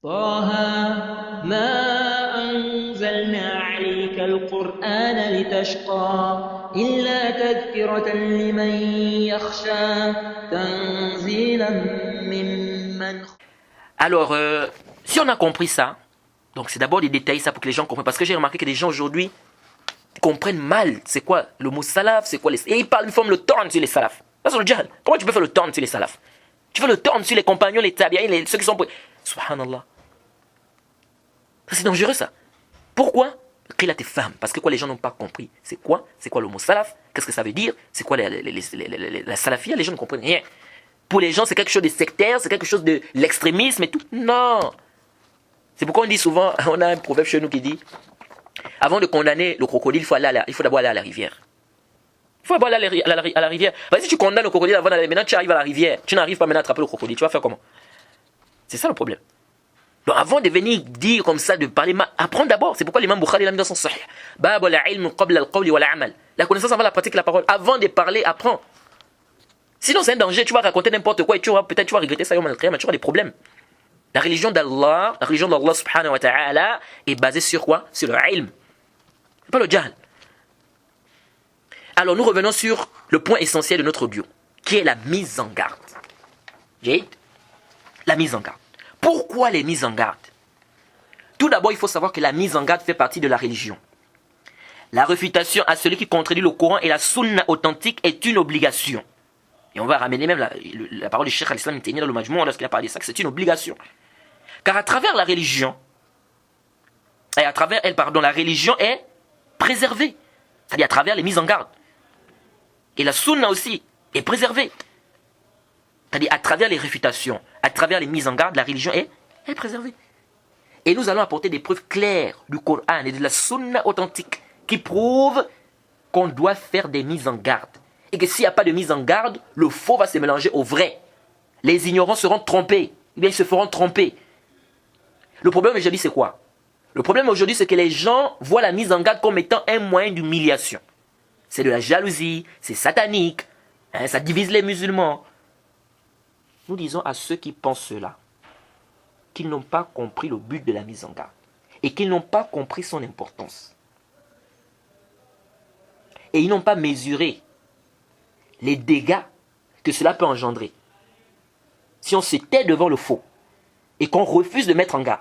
طه ما أنزلنا عليك القرآن لتشقى إلا تذكرة لمن يخشى تنزيلا ممن. Alors, si on a compris ça, donc c'est d'abord de détailler ça pour que les gens comprennent. Parce que j'ai remarqué que les gens aujourd'hui comprennent mal c'est quoi le mot salaf, c'est quoi les... Et ils parlent, ils forment le torn sur les salafs. Ça c'est le djihad. Comment tu peux faire le torn sur les salafs? Tu fais le torn sur les compagnons, les tabi'in, ceux qui sont... Subhanallah. Ça c'est dangereux ça. Pourquoi? Qila tes femmes. Parce que quoi les gens n'ont pas compris. C'est quoi le mot salaf? Qu'est-ce que ça veut dire? C'est quoi la salafia? Les gens ne comprennent rien. Pour les gens c'est quelque chose de sectaire, c'est quelque chose de l'extrémisme et tout. Non. C'est pourquoi on dit souvent, on a un proverbe chez nous qui dit, avant de condamner le crocodile, il faut d'abord aller à la rivière. Il faut d'abord aller à la rivière. Parce que si tu condamnes le crocodile avant d'aller, maintenant tu arrives à la rivière, tu n'arrives pas maintenant à attraper le crocodile, tu vas faire comment? C'est ça le problème. Donc avant de venir dire comme ça, de parler, apprends d'abord. C'est pourquoi l'imam Bukhari l'a mis dans son sahih. Bab al-ilm qabla al-qawli wal-amal. La connaissance avant la pratique, la parole. Avant de parler, apprends. Sinon c'est un danger, tu vas raconter n'importe quoi et peut-être tu vas regretter ça, tu auras des problèmes. La religion d'Allah subhanahu wa ta'ala est basée sur quoi? Sur le ilm. C'est pas le jahl. Alors nous revenons sur le point essentiel de notre audio, qui est la mise en garde. La mise en garde. Pourquoi les mises en garde? Tout d'abord, il faut savoir que la mise en garde fait partie de la religion. La réfutation à celui qui contredit le Coran et la sunna authentique est une obligation. Et on va ramener même la parole du Cheikh al-Islam Ibn Taymiyyah dans le Majmou' lorsqu'il a parlé de ça, que c'est une obligation. Car à travers la religion, et à travers elle, la religion est préservée. C'est-à-dire à travers les mises en garde. Et la sunna aussi est préservée. C'est-à-dire à travers les réfutations, à travers les mises en garde, la religion est préservée. Et nous allons apporter des preuves claires du Coran et de la sunna authentique qui prouvent qu'on doit faire des mises en garde. Et que s'il n'y a pas de mise en garde, le faux va se mélanger au vrai. Les ignorants seront trompés. Eh bien, ils se feront tromper. Le problème aujourd'hui, c'est quoi? Le problème aujourd'hui, c'est que les gens voient la mise en garde comme étant un moyen d'humiliation. C'est de la jalousie, c'est satanique, ça divise les musulmans. Nous disons à ceux qui pensent cela, qu'ils n'ont pas compris le but de la mise en garde et qu'ils n'ont pas compris son importance. Et ils n'ont pas mesuré les dégâts que cela peut engendrer. Si on se tait devant le faux et qu'on refuse de mettre en garde.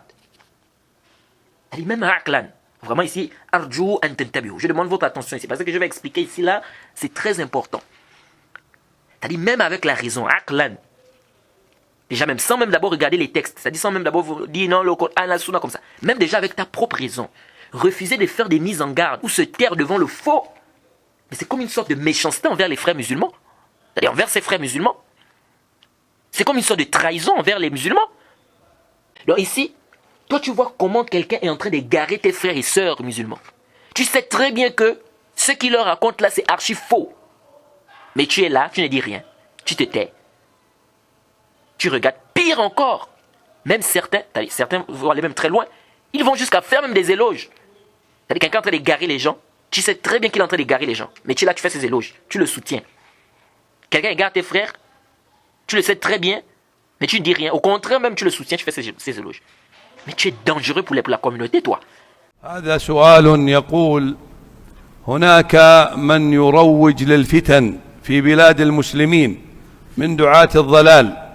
Même Aqlan, vraiment ici, Arju an tantabihu. Je demande votre attention ici, parce que je vais expliquer ici, là, c'est très important. C'est-à-dire même avec la raison, Aqlan, déjà même sans même d'abord regarder les textes, c'est-à-dire sans même d'abord vous dire non, le Coran, la Sunna comme ça, même déjà avec ta propre raison, refuser de faire des mises en garde ou se taire devant le faux, mais c'est comme une sorte de méchanceté envers les frères musulmans, c'est-à-dire envers ses frères musulmans. C'est comme une sorte de trahison envers les musulmans. Donc ici, toi tu vois comment quelqu'un est en train d'égarer tes frères et sœurs musulmans. Tu sais très bien que ce qu'il leur raconte là c'est archi faux. Mais tu es là, tu ne dis rien, tu te tais. Tu regardes, pire encore, même certains vont aller même très loin, ils vont jusqu'à faire même des éloges. C'est-à-dire quelqu'un est en train d'égarer les gens, tu sais très bien qu'il est en train d'égarer les gens, mais tu es là, tu fais ses éloges, tu le soutiens. Quelqu'un égare tes frères, tu le sais très bien, mais tu ne dis rien. Au contraire, même tu le soutiens, tu fais ses éloges. Mais tu es dangereux pour la communauté, toi. هذا سؤال يقول هناك من يروج للفتن في بلاد المسلمين من دعاة الضلال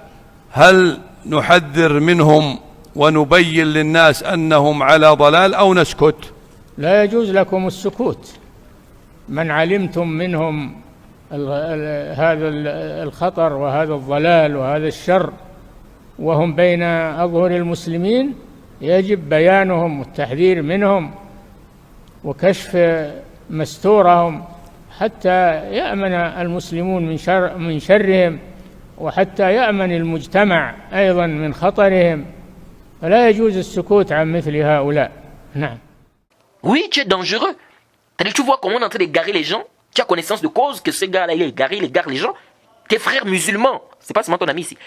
هل نحذر منهم ونبين للناس أنهم على ضلال أو نسكت؟ لا يجوز لكم السكوت. من علمتم منهم هذا الخطر وهذا الضلال وهذا الشر وهم بين أظهر المسلمين يجب بيانهم والتحذير منهم وكشف مستورهم حتى يأمن المسلمون من شرهم وحتى يأمن المجتمع أيضا من خطرهم فلا يجوز السكوت عن مثل هؤلاء. نعم. Oui, tu es dangereux. Tu vois comment on est en train d'égarer les gens. Tu as connaissance de cause que ce gars-là, il est égaré, il égare les gens. Tes frères musulmans, c'est pas seulement ton ami ici.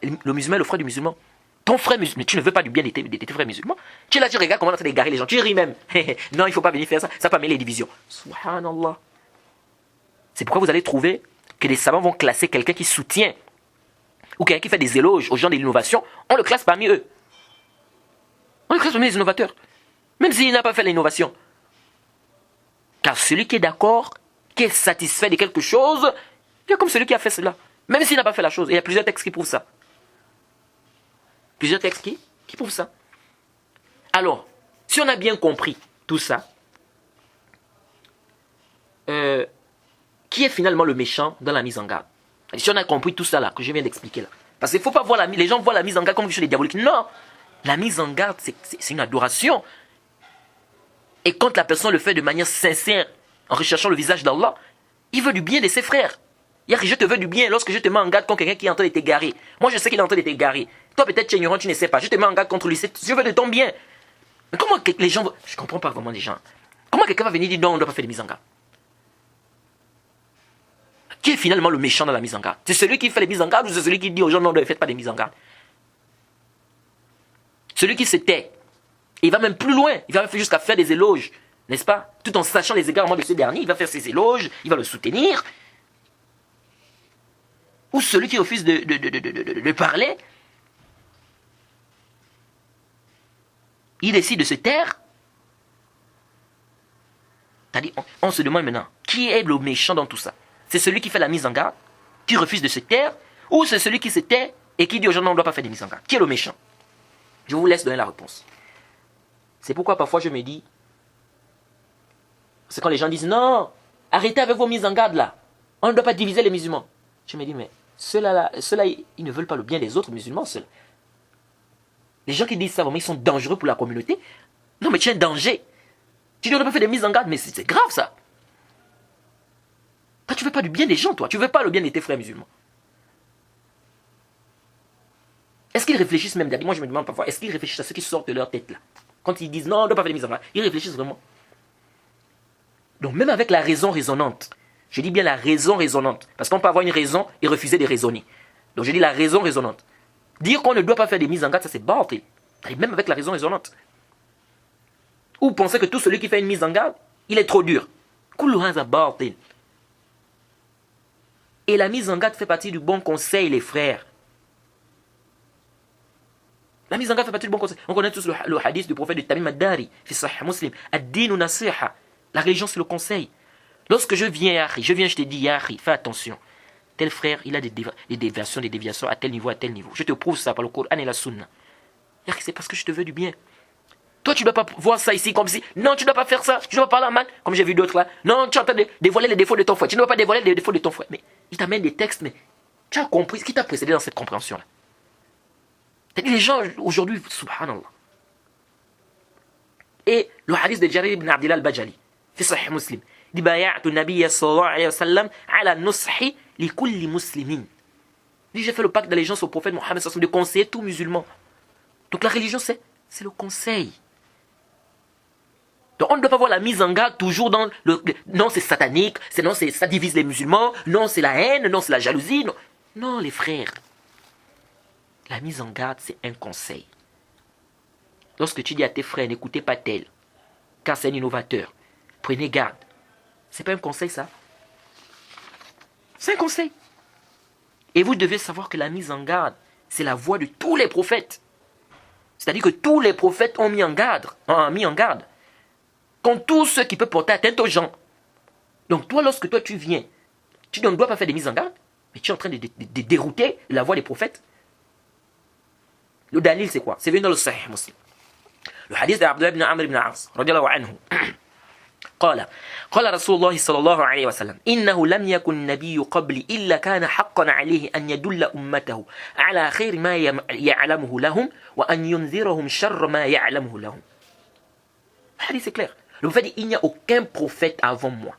Le musulman est le frère du musulman. Ton frère musulman, tu ne veux pas du bien de tes frères musulmans. Tu es là, tu regardes comment on est en train d'égarer les gens. Tu ris même. Non, il ne faut pas venir faire ça. Ça peut amener les divisions. Subhanallah. C'est pourquoi vous allez trouver que les savants vont classer quelqu'un qui soutient ou quelqu'un qui fait des éloges aux gens de l'innovation. On le classe parmi eux. reste parmi les innovateurs. Même s'il n'a pas fait l'innovation. Car celui qui est d'accord, qui est satisfait de quelque chose, il est comme celui qui a fait cela. Même s'il n'a pas fait la chose. Et il y a plusieurs textes qui prouvent ça. Plusieurs textes qui prouvent ça. Alors, si on a bien compris tout ça, qui est finalement le méchant dans la mise en garde? Si on a compris tout ça là, que je viens d'expliquer là. Parce qu'il ne faut pas voir les gens voient la mise en garde comme quelque chose de diabolique. Non! La mise en garde, c'est une adoration. Et quand la personne le fait de manière sincère, en recherchant le visage d'Allah, il veut du bien de ses frères. Je te veux du bien lorsque je te mets en garde contre quelqu'un qui est en train de t'égarer. Moi, je sais qu'il est en train de t'égarer. Toi, peut-être, tu es ignorant, tu ne sais pas. Je te mets en garde contre lui. Je veux de ton bien. Mais comment les gens... Je ne comprends pas vraiment les gens. Comment quelqu'un va venir dire non, on ne doit pas faire de mise en garde? Qui est finalement le méchant dans la mise en garde? C'est celui qui fait les mises en garde ou c'est celui qui dit aux gens non, ne faites pas des mises en garde? Celui qui se tait. Il va même plus loin. Il va même jusqu'à faire des éloges. N'est-ce pas? Tout en sachant les égarements de ce dernier, il va faire ses éloges, il va le soutenir. Ou celui qui refuse de parler, il décide de se taire. C'est-à-dire, on se demande maintenant, qui est le méchant dans tout ça? C'est celui qui fait la mise en garde, qui refuse de se taire, ou c'est celui qui se tait et qui dit aux gens non, on ne doit pas faire de mise en garde? Qui est le méchant? Je vous laisse donner la réponse. C'est pourquoi parfois je me dis, c'est quand les gens disent non, arrêtez avec vos mises en garde là, on ne doit pas diviser les musulmans. Je me dis, mais ceux-là, ils ne veulent pas le bien des autres musulmans, ceux-là. Les gens qui disent ça, vraiment, ils sont dangereux pour la communauté. Non, mais tu es un danger. Tu ne dois pas faire des mises en garde, mais c'est grave ça. Toi, tu ne veux pas du bien des gens, toi. Tu ne veux pas le bien de tes frères musulmans. Est-ce qu'ils réfléchissent même? Moi, je me demande parfois, est-ce qu'ils réfléchissent à ce qui sortent de leur tête là? Quand ils disent non, on ne doit pas faire des mises en garde, ils réfléchissent vraiment. Donc, même avec la raison raisonnante, je dis bien la raison raisonnante, parce qu'on peut avoir une raison et refuser de raisonner. Donc, je dis la raison raisonnante. Dire qu'on ne doit pas faire des mises en garde, ça c'est bâtil. Même avec la raison raisonnante. Ou penser que tout celui qui fait une mise en garde, il est trop dur. Et la mise en garde fait partie du bon conseil, les frères. La mise en garde fait partie du bon conseil. On connaît tous le hadith du prophète de Tamim ad-Dari, fi Sahih Muslim. Ad-dinu nasiha. La religion, c'est le conseil. Lorsque je viens, je te dis, Yahri, fais attention. Tel frère, il a des déviations à tel niveau. Je te prouve ça par le Coran et la Sunna. C'est parce que je te veux du bien. Toi, tu ne dois pas voir ça ici comme si, non, tu ne dois pas faire ça, tu ne dois pas parler mal, comme j'ai vu d'autres là. Non, tu es en train de dévoiler les défauts de ton frère. Tu ne dois pas dévoiler les défauts de ton frère. Mais il t'amène des textes, mais tu as compris ce qui t'a précédé dans cette compréhension-là. C'est-à-dire les gens aujourd'hui, subhanallah. Et le hadith de Jarir ibn Abdillah al-Bajali, fi Sahih Muslim, dit bay'atu nabiyya sallallahu alayhi wa sallam ala nushi li kulli muslimin. Dit j'ai fait le pacte d'allégeance au prophète Mohammed sallallahu alayhi wa sallam de conseiller tout musulman. Donc la religion c'est le conseil. Donc on ne doit pas voir la mise en garde toujours dans le non c'est satanique, ça divise les musulmans, non c'est la haine, non c'est la jalousie. Non les frères. La mise en garde c'est un conseil. Lorsque tu dis à tes frères n'écoutez pas tel, car c'est un innovateur, prenez garde. C'est pas un conseil ça. C'est un conseil. Et vous devez savoir que la mise en garde, c'est la voie de tous les prophètes. C'est-à-dire que tous les prophètes ont mis en garde contre tout ce qui peut porter atteinte aux gens. Donc toi, lorsque toi tu viens, tu ne dois pas faire des mises en garde, mais tu es en train de dérouter la voie des prophètes. Le dalil c'est quoi? C'est venu dans le Sahih Muslim. Le hadith d'Abdullah ibn Amr ibn As, radiallahu anhu. قال رسول الله صلى الله عليه وسلم إنه لم يكن النبي قبلي إلا كان حقا عليه أن يدل أمته على خير ما يعلمه لهم وأن ينذرهم شر ما يعلمه لهم. Le hadith c'est clair. Le prophète dit il n'y a aucun prophète avant moi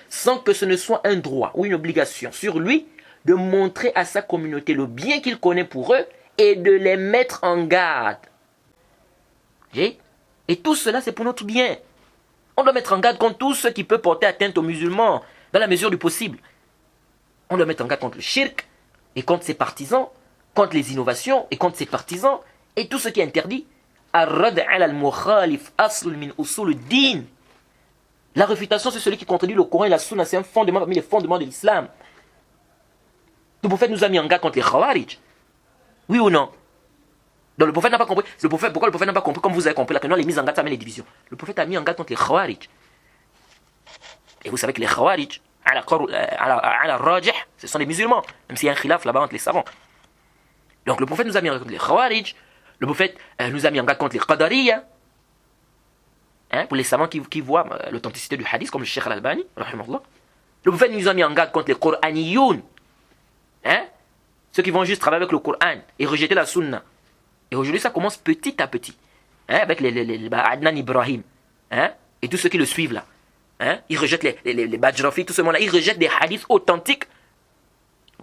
sans que ce ne soit un droit ou une obligation sur lui de montrer à sa communauté le bien qu'il connaît pour eux et de les mettre en garde. Et tout cela c'est pour notre bien. On doit mettre en garde contre tout ce qui peut porter atteinte aux musulmans, dans la mesure du possible. On doit mettre en garde contre le shirk, et contre ses partisans, contre les innovations, et contre ses partisans, et tout ce qui est interdit. La réfutation, c'est celui qui contredit le Coran et la Sunna, c'est un fondement parmi les fondements de l'islam. Le prophète nous a mis en garde contre les Khawarij. Oui ou non? Donc le prophète n'a pas compris. Pourquoi le prophète n'a pas compris, comme vous avez compris là, que non, les mises en garde, ça met les divisions. Le prophète a mis en garde contre les Khawarij. Et vous savez que les Khawarij, à la rajih, ce sont des musulmans, même s'il y a un khilaf là-bas entre les savants. Donc le prophète nous a mis en garde contre les Khawarij, le prophète nous a mis en garde contre les Qadariya, pour les savants qui voient l'authenticité du hadith, comme le Cheikh Al-Albani, rahimahullah. Le prophète nous a mis en garde contre les Qur'aniyoun, ceux qui vont juste travailler avec le Coran et rejeter la Sunna. Et aujourd'hui, ça commence petit à petit, avec les Adnan Ibrahim, et tous ceux qui le suivent là. Ils rejettent les Bajrafi, tout ce monde-là. Ils rejettent des hadiths authentiques.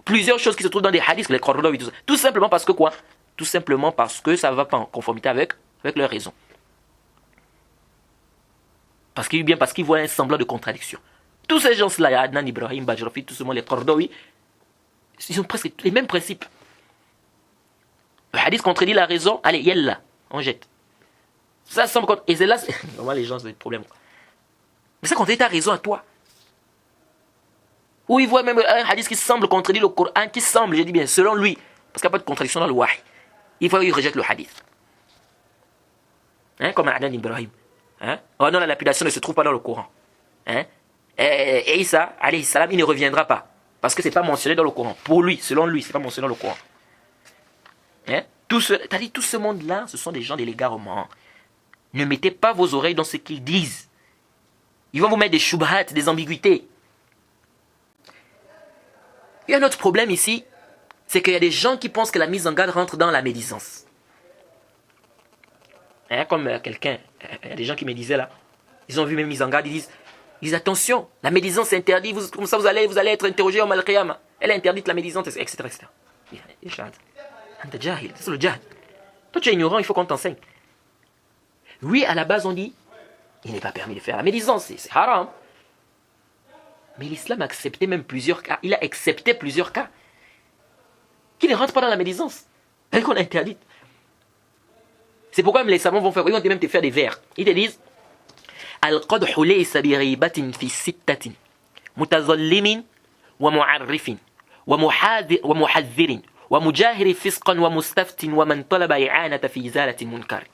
Plusieurs choses qui se trouvent dans des hadiths, les Qaradawi, tout ça. Tout simplement parce que quoi? Tout simplement parce que ça ne va pas en conformité avec leur raison. Parce qu'ils voient un semblant de contradiction. Tous ces gens-là, Adnan Ibrahim, Bajrafi, tout ce monde, les Qaradawi, ils ont presque les mêmes principes. Le hadith contredit la raison, allez, yalla, on jette. Ça semble contre. Et c'est là, vraiment les gens ont des problèmes. Mais ça contredit ta raison à toi. Ou ils voient même un hadith qui semble contredire le Coran, qui semble, je dis bien, selon lui, parce qu'il n'y a pas de contradiction dans le wahi. Il faut qu'ils rejettent le hadith. Comme Adnan Ibrahim. Oh non, la lapidation ne se trouve pas dans le Coran. Et Isa, alayhi salam, il ne reviendra pas. Parce que ce n'est pas mentionné dans le Coran. Pour lui, selon lui, ce n'est pas mentionné dans le Coran. Tout ce monde-là, ce sont des gens de l'égarement. Ne mettez pas vos oreilles dans ce qu'ils disent. Ils vont vous mettre des shubhat, des ambiguïtés. Il y a un autre problème ici, c'est qu'il y a des gens qui pensent que la mise en garde rentre dans la médisance. Comme quelqu'un, il y a des gens qui me disaient là, ils ont vu mes mises en garde, ils disent attention, la médisance est interdite, comme ça vous allez être interrogé au Mal-Qiyamah. Elle est interdite la médisance, etc. C'est le djihad. Toi tu es ignorant, il faut qu'on t'enseigne. Oui, à la base on dit, il n'est pas permis de faire la médisance, c'est haram. Mais l'islam a accepté même plusieurs cas. Il a accepté plusieurs cas qui ne rentrent pas dans la médisance, et qu'on interdit. C'est pourquoi même les savants vont même te faire des vers. Ils te disent Al-qadhu laysa bi ghibatin fi sittatin mutazallimin wa mu'arrifin wa muhadhirin wa mujahiri fisqan wa mustaftin wa man talaba i'anata fi izalati munkar.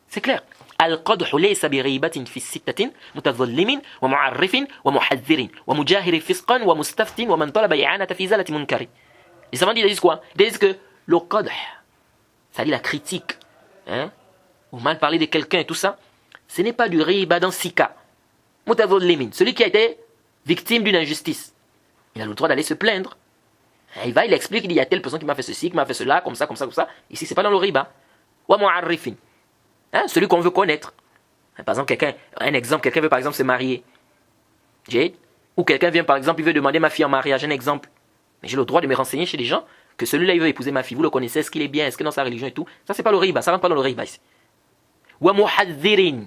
C'est clair. Al-qadhu laysa bi ghibatin fi sittatin mutazallimin wa mu'arrifin wa muhadhirin wa mujahiri fisqan wa mustaftin wa man talaba i'anata fi izalati munkar. Les savants disent quoi? Ils disent que le qadh, c'est-à-dire la critique, ou mal parler de quelqu'un et tout ça, ce n'est pas du riba dans 6 cas. Mutazallimin, celui qui a été victime d'une injustice, il a le droit d'aller se plaindre. Il explique, il dit il y a telle personne qui m'a fait ceci, qui m'a fait cela, comme ça, comme ça, comme ça. Ici, c'est pas dans le riba. Wa mu'arrifin, celui qu'on veut connaître. Par exemple, quelqu'un veut par exemple se marier. Ou quelqu'un vient par exemple, il veut demander ma fille en mariage, un exemple. Mais j'ai le droit de me renseigner chez les gens que celui-là il veut épouser ma fille. Vous le connaissez, est-ce qu'il est bien, est-ce que dans sa religion et tout. Ça c'est pas le riba, ça rentre pas dans le riba ici. Wa muhadhirin,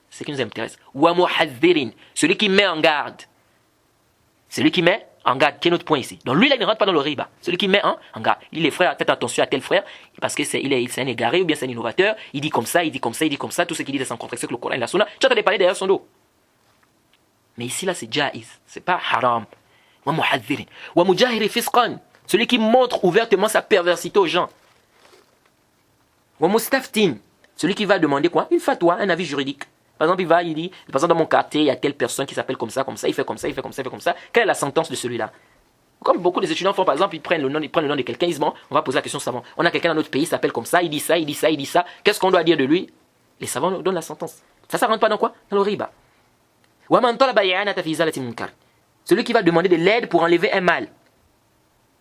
c'est ce qui nous intéresse. Wa muhadhirin, celui qui met en garde. Celui qui met en garde, quel est notre point ici. Donc lui là il ne rentre pas dans le riba. Celui qui met en garde. Il dit les frères, faites attention à tel frère parce que c'est un égaré ou bien c'est un innovateur. Il dit comme ça, il dit comme ça, il dit comme ça. Tout ce qu'il dit est sans contradiction avec le Coran et la Sunna. Tu as parler derrière son dos. Mais ici là c'est jaiz, c'est pas haram. Wa muhadhirin wa mujahiri fisqan, celui qui montre ouvertement sa perversité aux gens. Wa mustaftin, celui qui va demander quoi? Une fatwa, un avis juridique. Par exemple, il dit, par exemple, dans mon quartier, il y a telle personne qui s'appelle comme ça, il fait comme ça, il fait comme ça, il fait comme ça. Quelle est la sentence de celui-là? Comme beaucoup des étudiants font, par exemple, ils prennent le nom de quelqu'un, ils disent, bon, on va poser la question savant. On a quelqu'un dans notre pays, il s'appelle comme ça, il dit ça, il dit ça, il dit ça. Qu'est-ce qu'on doit dire de lui? Les savants nous donnent la sentence. Ça rentre pas dans quoi? Dans le riba. Wa man talaba i'anata fi izalati munkar, celui qui va demander de l'aide pour enlever un mal.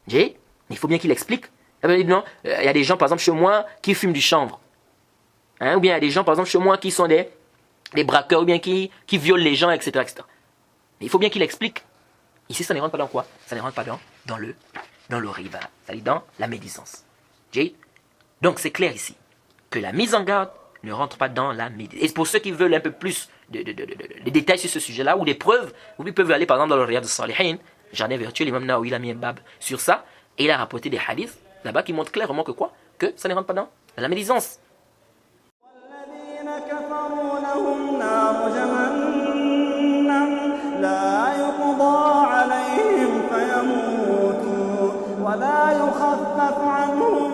Mais il faut bien qu'il explique. Non, il y a des gens, par exemple, chez moi, qui fument du chanvre. Ou bien il y a des gens, par exemple, chez moi, qui sont des braqueurs, ou bien qui violent les gens, etc., etc. Mais il faut bien qu'il explique. Ici, ça ne rentre pas dans quoi? Ça ne rentre pas dans le riba, c'est-à-dire dans la médisance. Donc, c'est clair ici que la mise en garde ne rentre pas dans la médisance. Et pour ceux qui veulent un peu plus de détails sur ce sujet-là, ou des preuves, ils peuvent aller, par exemple, dans le Riyad al-Salihin. J'en ai vertu, l'imam Nawawi, il a mis un bab sur ça, et il a rapporté des hadiths là-bas qui montrent clairement que quoi? Que ça ne rentre pas dans la médisance. ولا يخفف عنهم